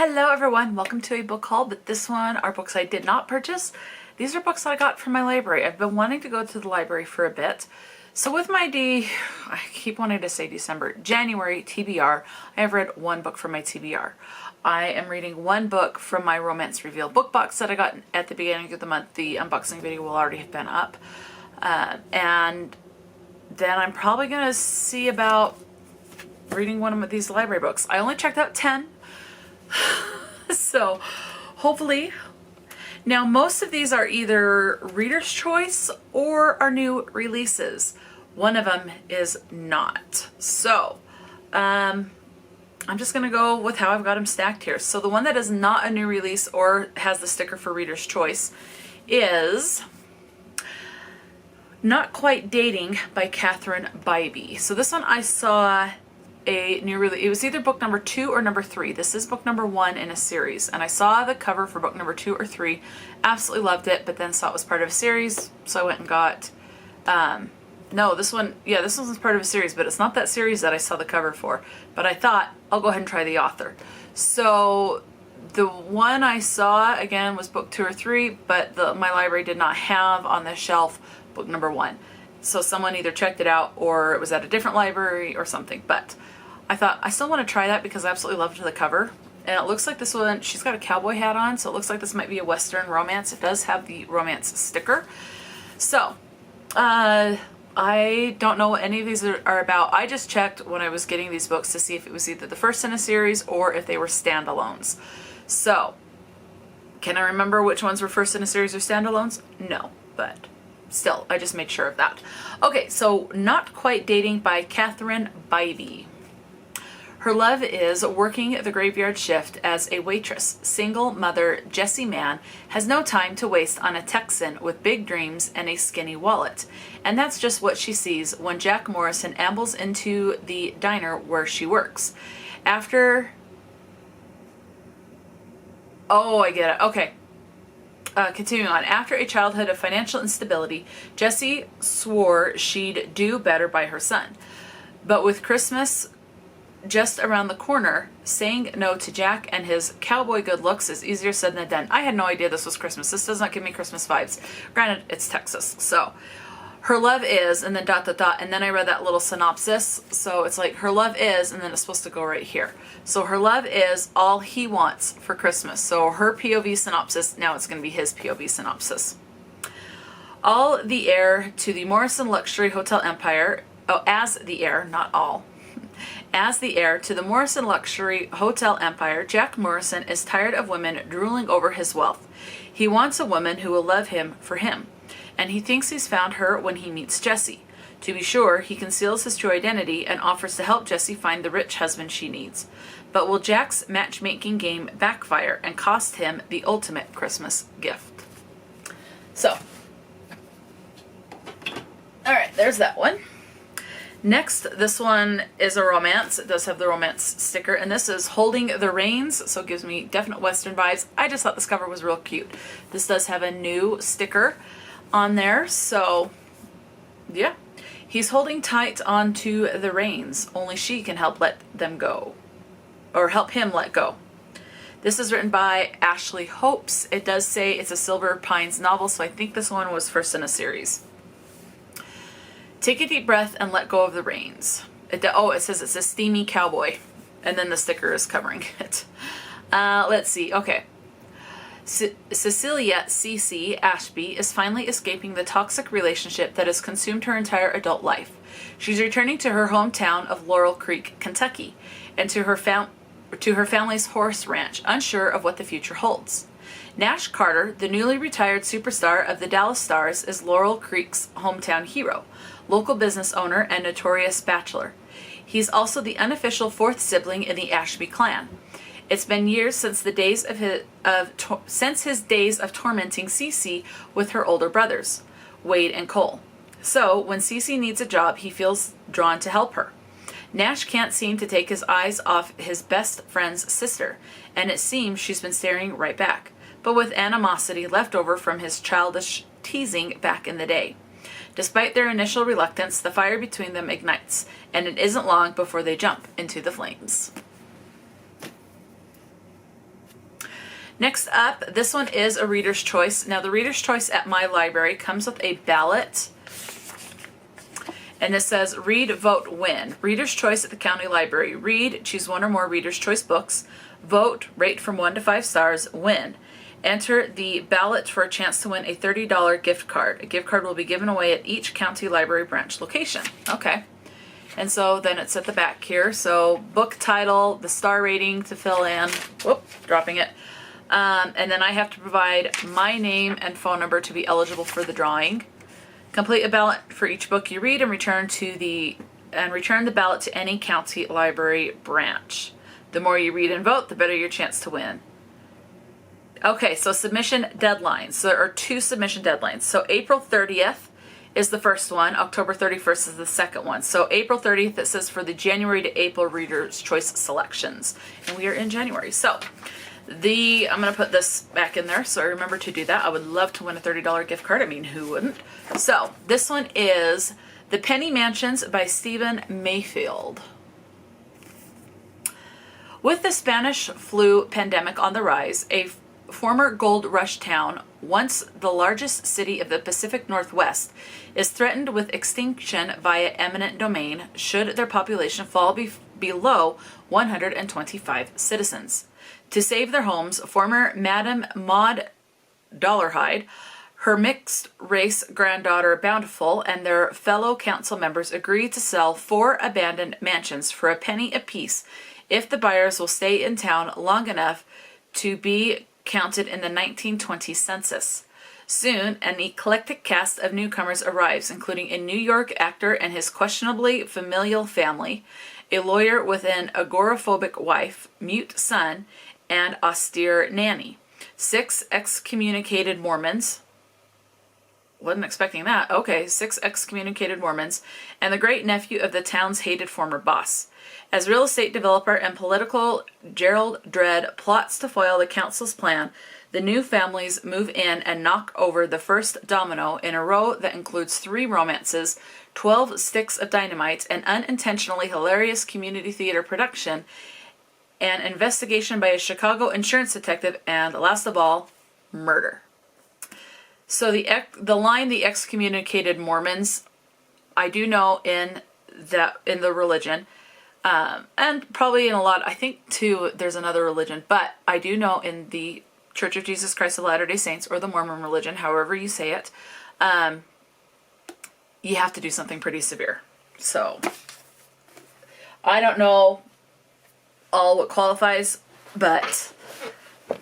Hello everyone, welcome to a book haul, but this one are books I did not purchase. These are books that I got from my library. I've been wanting to go to the library for a bit. So with my I keep wanting to say January TBR, I have read one book from my TBR. I am reading one book from my Romance Reveal book box that I got at the beginning of the month. The unboxing video will already have been up. And then I'm probably going to see about reading one of these library books. I only checked out 10. So hopefully, now most of these are either reader's choice or are new releases. One of them is not. So I'm just gonna go with how I've got them stacked here. So the one that is not a new release or has the sticker for reader's choice is Not Quite Dating by Bybee. So this one I saw a new release. It was either book number 2 or number 3. This is book number 1 in a series, and I saw the cover for book number 2 or 3. Absolutely loved it, but then saw it was part of a series, so I went and got no, this one was part of a series, but it's not that series that I saw the cover for. But I thought I'll go ahead and try the author. So the one I saw again was book 2 or 3, but my library did not have on the shelf book number 1. So someone either checked it out or it was at a different library or something. But I thought I still want to try that because I absolutely loved the cover. And it looks like this one, she's got a cowboy hat on, so it looks like this might be a Western romance. It does have the romance sticker. So, I don't know what any of these are about. I just checked when I was getting these books to see if it was either the first in a series or if they were standalones. So, can I remember which ones were first in a series or standalones? No, but still, I just made sure of that. Okay, so Not Quite Dating by Bybee. Her love is working the graveyard shift as a waitress. Single mother Jessie Mann has no time to waste on a Texan with big dreams and a skinny wallet. And that's just what she sees when Jack Morrison ambles into the diner where she works. I get it. Okay. Continuing on. After a childhood of financial instability, Jessie swore she'd do better by her son. But with Christmas just around the corner, saying no to Jack and his cowboy good looks is easier said than done. I had no idea this was Christmas. This does not give me Christmas vibes. Granted, it's Texas. So, her love is, and then ... and then I read that little synopsis. So it's like, her love is, and then it's supposed to go right here. So her love is all he wants for Christmas. So her POV synopsis, now it's going to be his POV synopsis. All the heir to the Morrison Luxury Hotel Empire, as the heir, not all. As the heir to the Morrison Luxury Hotel Empire, Jack Morrison is tired of women drooling over his wealth. He wants a woman who will love him for him, and he thinks he's found her when he meets Jessie. To be sure, he conceals his true identity and offers to help Jessie find the rich husband she needs. But will Jack's matchmaking game backfire and cost him the ultimate Christmas gift? So, alright, there's that one. Next, this one is a romance. It does have the romance sticker, and this is Holding the Reins, so it gives me definite Western vibes. I just thought this cover was real cute. This does have a new sticker on there, so yeah. He's holding tight onto the reins. Only she can help let them go, or help him let go. This is written by Ashley Hopes. It does say it's a Silver Pines novel, so I think this one was first in a series. Take a deep breath and let go of the reins. It says it's a steamy cowboy, and then the sticker is covering it. Let's see. Okay. Cecilia C.C. Ashby is finally escaping the toxic relationship that has consumed her entire adult life. She's returning to her hometown of Laurel Creek, Kentucky, and to her family's horse ranch, unsure of what the future holds. Nash Carter, the newly retired superstar of the Dallas Stars, is Laurel Creek's hometown hero, local business owner, and notorious bachelor. He's also the unofficial 4th sibling in the Ashby clan. It's been years since his days of tormenting Cece with her older brothers, Wade and Cole. So, when Cece needs a job, he feels drawn to help her. Nash can't seem to take his eyes off his best friend's sister, and it seems she's been staring right back, but with animosity left over from his childish teasing back in the day. Despite their initial reluctance, the fire between them ignites, and it isn't long before they jump into the flames. Next up, this one is a Reader's Choice. Now, the Reader's Choice at my library comes with a ballot. And it says, read, vote, win. Reader's Choice at the county library. Read, choose one or more Reader's Choice books. Vote, rate from 1 to 5 stars, win. Enter the ballot for a chance to win a $30 gift card. A gift card will be given away at each county library branch location. Okay. And so then it's at the back here. So book title, the star rating to fill in. Whoop, dropping it. And then I have to provide my name and phone number to be eligible for the drawing. Complete a ballot for each book you read and return the ballot to any county library branch. The more you read and vote, the better your chance to win. Okay, so submission deadlines. So there are 2 submission deadlines. So April 30th is the first one. October 31st is the second one. So April 30th, it says for the January to April Reader's Choice selections. And we are in January. So I'm going to put this back in there, so remember to do that. I would love to win a $30 gift card. I mean, who wouldn't? So this one is The Penny Mansions by Stephen Mayfield. With the Spanish flu pandemic on the rise, a former gold rush town, once the largest city of the Pacific Northwest, is threatened with extinction via eminent domain should their population fall below 125 citizens. To save their homes, former Madame Maud Dollarhide, her mixed-race granddaughter Bountiful, and their fellow council members agreed to sell 4 abandoned mansions for a penny apiece if the buyers will stay in town long enough to be counted in the 1920 census. Soon, an eclectic cast of newcomers arrives, including a New York actor and his questionably familial family, a lawyer with an agoraphobic wife, mute son, and austere nanny. 6 excommunicated Mormons. Wasn't expecting that. Okay, 6 excommunicated Mormons, and the great nephew of the town's hated former boss. As real estate developer and political Gerald Dredd plots to foil the council's plan, the new families move in and knock over the first domino in a row that includes 3 romances, 12 sticks of dynamite, an unintentionally hilarious community theater production, an investigation by a Chicago insurance detective, and last of all, murder. So the line "the excommunicated Mormons," I do know in the religion, and probably in a lot. I think too there's another religion, but I do know in the Church of Jesus Christ of Latter-day Saints, or the Mormon religion, however you say it, you have to do something pretty severe. So I don't know all what qualifies, but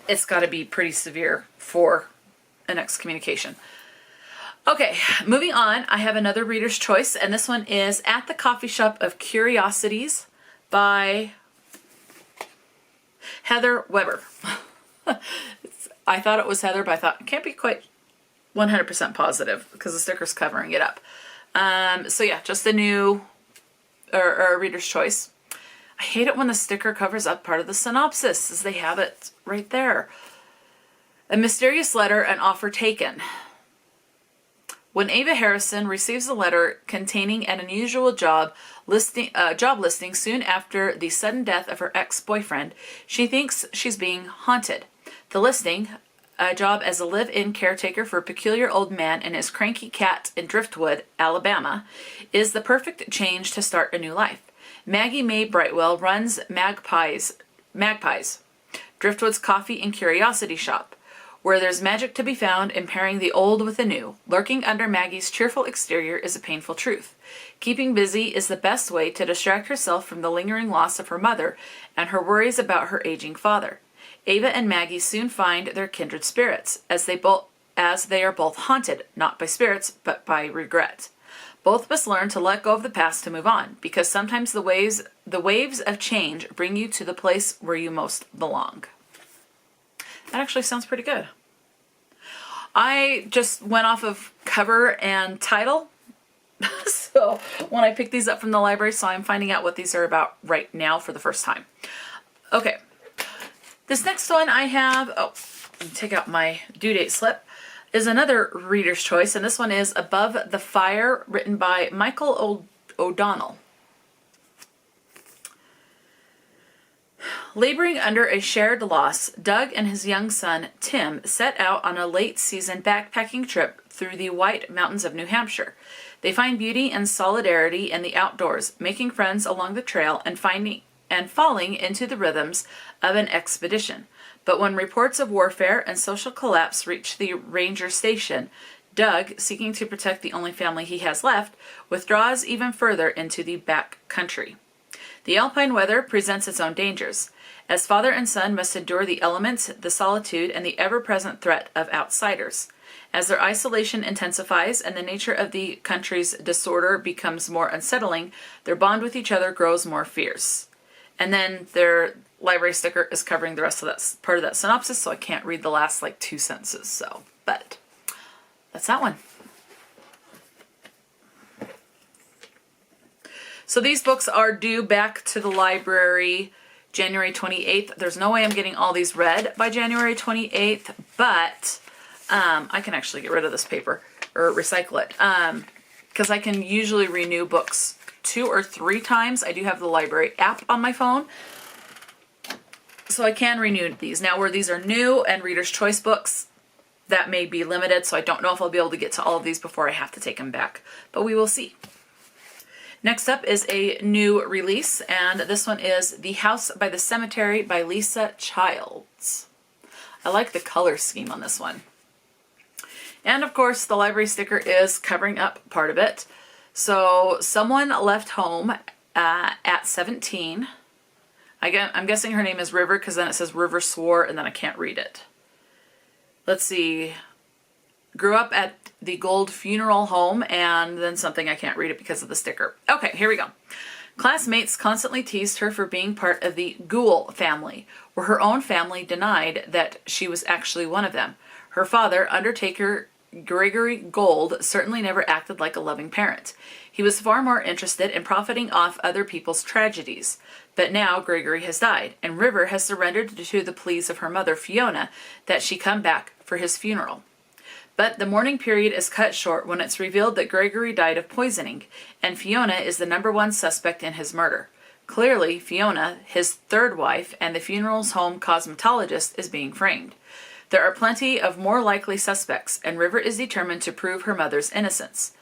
it's got to be pretty severe for an excommunication. Okay, moving on, I have another Reader's Choice, and this one is At the Coffeeshop of Curiosities by Heather Weber. I thought it was Heather, but I thought it can't be quite 100% positive because the sticker's covering it up. So yeah, just a new or a Reader's Choice. I hate it when the sticker covers up part of the synopsis, as they have it right there. A mysterious letter and offer taken. When Ava Harrison receives a letter containing an unusual job listing soon after the sudden death of her ex-boyfriend, she thinks she's being haunted. The listing, a job as a live-in caretaker for a peculiar old man and his cranky cat in Driftwood, Alabama, is the perfect change to start a new life. Maggie Mae Brightwell runs Magpies, Driftwood's coffee and curiosity shop, where there's magic to be found in pairing the old with the new. Lurking under Maggie's cheerful exterior is a painful truth. Keeping busy is the best way to distract herself from the lingering loss of her mother and her worries about her aging father. Ava and Maggie soon find their kindred spirits, as they are both haunted, not by spirits, but by regret. Both must learn to let go of the past to move on, because sometimes the waves of change bring you to the place where you most belong. That actually sounds pretty good. I just went off of cover and title. So when I picked these up from the library, so I'm finding out what these are about right now for the first time. Okay. This next one I have, let me take out my due date slip, is another Reader's Choice, and this one is Above the Fire, written by Michael O'Donnell. Laboring under a shared loss, Doug and his young son, Tim, set out on a late-season backpacking trip through the White Mountains of New Hampshire. They find beauty and solidarity in the outdoors, making friends along the trail and falling into the rhythms of an expedition. But when reports of warfare and social collapse reach the ranger station, Doug, seeking to protect the only family he has left, withdraws even further into the back country. The alpine weather presents its own dangers, as father and son must endure the elements, the solitude, and the ever-present threat of outsiders. As their isolation intensifies and the nature of the country's disorder becomes more unsettling, their bond with each other grows more fierce. And then their library sticker is covering the rest of that part of that synopsis, so I can't read the last like 2 sentences. But that's that one. So these books are due back to the library January 28th. There's no way I'm getting all these read by January 28th, but I can actually get rid of this paper or recycle it because I can usually renew books 2 or 3 times. I do have the library app on my phone, so I can renew these. Now, where these are new and Reader's Choice books, that may be limited, so I don't know if I'll be able to get to all of these before I have to take them back, but we will see. Next up is a new release, and this one is The House by the Cemetery by Lisa Childs. I like the color scheme on this one. And of course, the library sticker is covering up part of it. So, someone left home at 17. I'm guessing her name is River, because then it says River Swore, and then I can't read it. Let's see. Grew up at the Gold Funeral Home, and then something, I can't read it because of the sticker. Okay, here we go. Classmates constantly teased her for being part of the Ghoul family, where her own family denied that she was actually one of them. Her father, Undertaker Gregory Gold, certainly never acted like a loving parent. He was far more interested in profiting off other people's tragedies. But now Gregory has died, and River has surrendered to the pleas of her mother, Fiona, that she come back for his funeral. But the mourning period is cut short when it's revealed that Gregory died of poisoning, and Fiona is the #1 suspect in his murder. Clearly, Fiona, his third wife, and the funeral's home cosmetologist is being framed. There are plenty of more likely suspects, and River is determined to prove her mother's innocence.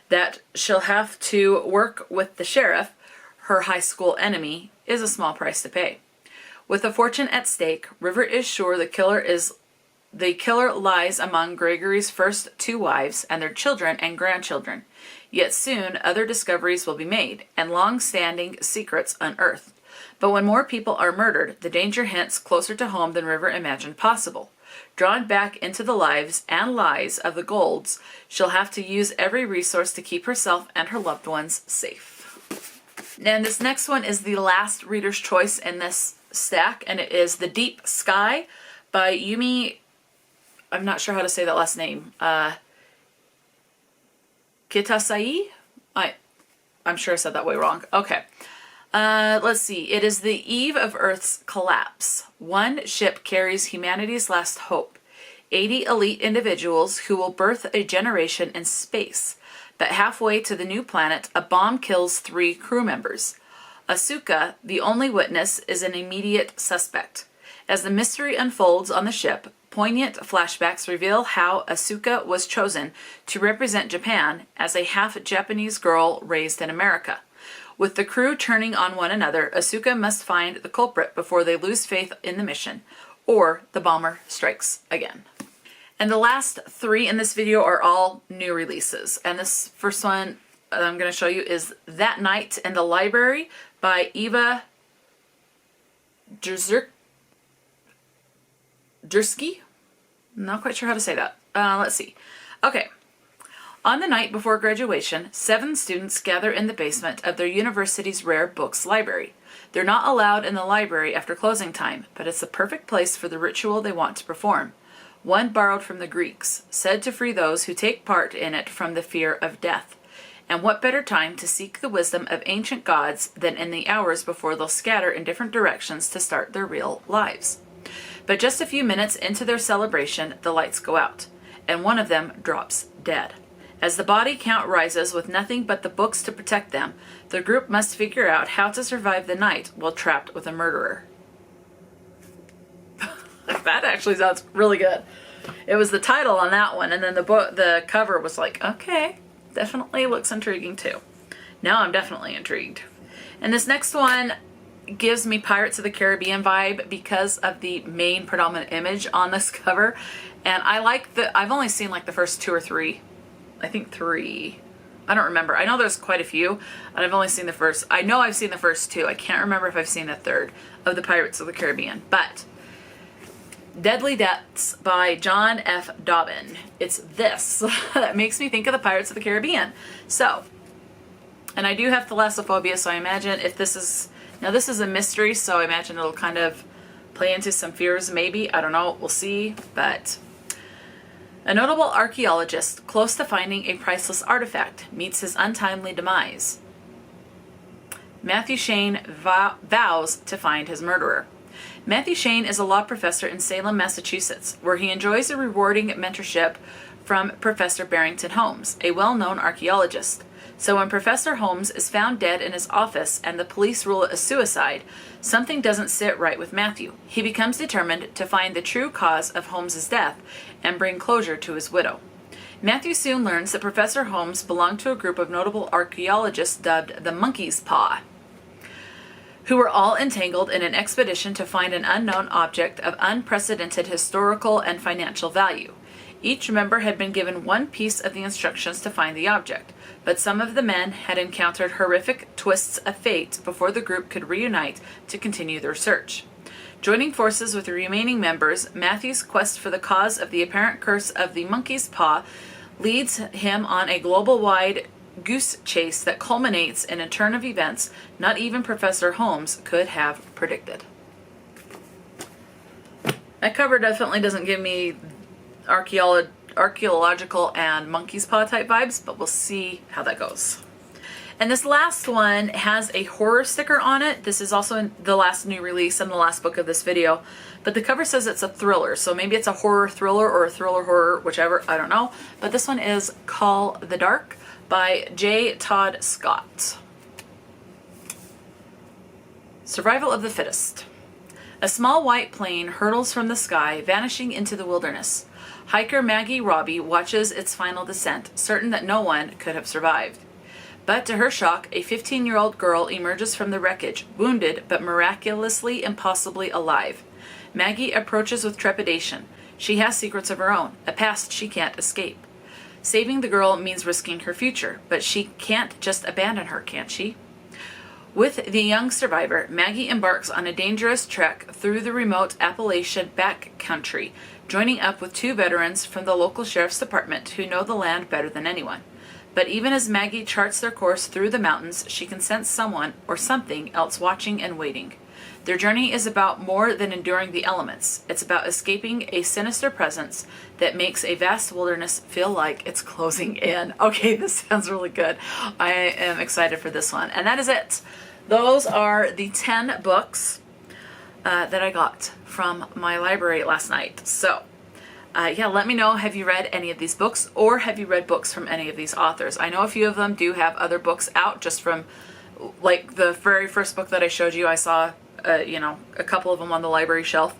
That she'll have to work with the sheriff, her high school enemy, is a small price to pay. With a fortune at stake, River is sure the killer lies among Gregory's first 2 wives and their children and grandchildren. Yet soon other discoveries will be made and long-standing secrets unearthed. But when more people are murdered, the danger hints closer to home than River imagined possible. Drawn back into the lives and lies of the Golds, she'll have to use every resource to keep herself and her loved ones safe. And this next one is the last Reader's Choice in this stack, and it is The Deep Sky by Yume. I'm not sure how to say that last name. Kitasei? I'm sure I said that way wrong. Okay. Let's see. It is the eve of Earth's collapse. One ship carries humanity's last hope. 80 elite individuals who will birth a generation in space. But halfway to the new planet, a bomb kills 3 crew members. Asuka, the only witness, is an immediate suspect. As the mystery unfolds on the ship, poignant flashbacks reveal how Asuka was chosen to represent Japan as a half-Japanese girl raised in America. With the crew turning on one another, Asuka must find the culprit before they lose faith in the mission, or the bomber strikes again. And the last 3 in this video are all new releases. And this first one that I'm going to show you is That Night in the Library by Eva Jurczyk. Not quite sure how to say that. Let's see. Okay. On the night before graduation, 7 students gather in the basement of their university's rare books library. They're not allowed in the library after closing time, but it's the perfect place for the ritual they want to perform. One borrowed from the Greeks, said to free those who take part in it from the fear of death. And what better time to seek the wisdom of ancient gods than in the hours before they'll scatter in different directions to start their real lives. But just a few minutes into their celebration, the lights go out, and one of them drops dead. As the body count rises with nothing but the books to protect them, the group must figure out how to survive the night while trapped with a murderer. like, that actually sounds really good. It was the title on that one, and then the cover was like, okay, definitely looks intriguing too. Now I'm definitely intrigued. And this next one gives me Pirates of the Caribbean vibe because of the main predominant image on this cover. And I like I've only seen like the first 2 or 3. I think 3. I don't remember. I know there's quite a few, and I've only seen the first. I know I've seen the first 2. I can't remember if I've seen the third of the Pirates of the Caribbean. But Deadly Depths by John F. Dobbyn. It's this that makes me think of the Pirates of the Caribbean. So, and I do have thalassophobia, so I imagine if this is, now this is a mystery, so I imagine it'll kind of play into some fears maybe. I don't know. We'll see. But a notable archaeologist close to finding a priceless artifact meets his untimely demise. Matthew Shane vows to find his murderer. Matthew Shane is a law professor in Salem, Massachusetts, where he enjoys a rewarding mentorship from Professor Barrington Holmes, a well-known archaeologist. So when Professor Holmes is found dead in his office and the police rule it a suicide, something doesn't sit right with Matthew. He becomes determined to find the true cause of Holmes's death and bring closure to his widow. Matthew soon learns that Professor Holmes belonged to a group of notable archaeologists dubbed the Monkey's Paw, who were all entangled in an expedition to find an unknown object of unprecedented historical and financial value. Each member had been given one piece of the instructions to find the object, but some of the men had encountered horrific twists of fate before the group could reunite to continue their search. Joining forces with the remaining members, Matthew's quest for the cause of the apparent curse of the Monkey's Paw leads him on a global-wide goose chase that culminates in a turn of events not even Professor Holmes could have predicted. That cover definitely doesn't give me archaeological and monkey's paw type vibes, but we'll see how that goes. And this last one has a horror sticker on it. This is also in the last new release and the last book of this video, but the cover says it's a thriller, so maybe it's a horror thriller or a thriller horror, whichever, I don't know. But this one is Call the Dark by J. Todd Scott. Survival of the Fittest. A small white plane hurtles from the sky, vanishing into the wilderness. Hiker Maggie Robbie watches its final descent, certain that no one could have survived. But to her shock, a 15-year-old girl emerges from the wreckage, wounded but miraculously impossibly alive. Maggie approaches with trepidation. She has secrets of her own, a past she can't escape. Saving the girl means risking her future, but she can't just abandon her, can she? With the young survivor, Maggie embarks on a dangerous trek through the remote Appalachian backcountry, joining up with 2 veterans from the local sheriff's department who know the land better than anyone. But even as Maggie charts their course through the mountains, she can sense someone or something else watching and waiting. Their journey is about more than enduring the elements. It's about escaping a sinister presence that makes a vast wilderness feel like it's closing in. Okay, this sounds really good. I am excited for this one. And that is it. Those are the 10 books that I got from my library last night. So, yeah, let me know, have you read any of these books, or have you read books from any of these authors? I know a few of them do have other books out, just from, like, the very first book that I showed you, I saw a couple of them on the library shelf,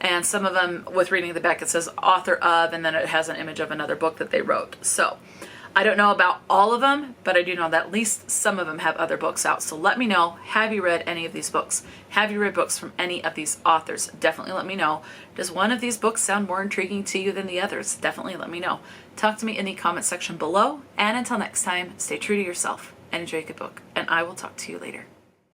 and some of them, with reading the back, it says author of, and then it has an image of another book that they wrote. So I don't know about all of them, but I do know that at least some of them have other books out. So let me know, have you read any of these books? Have you read books from any of these authors? Definitely let me know. Does one of these books sound more intriguing to you than the others? Definitely let me know. Talk to me in the comment section below, and until next time, stay true to yourself and enjoy a good book, and I will talk to you later.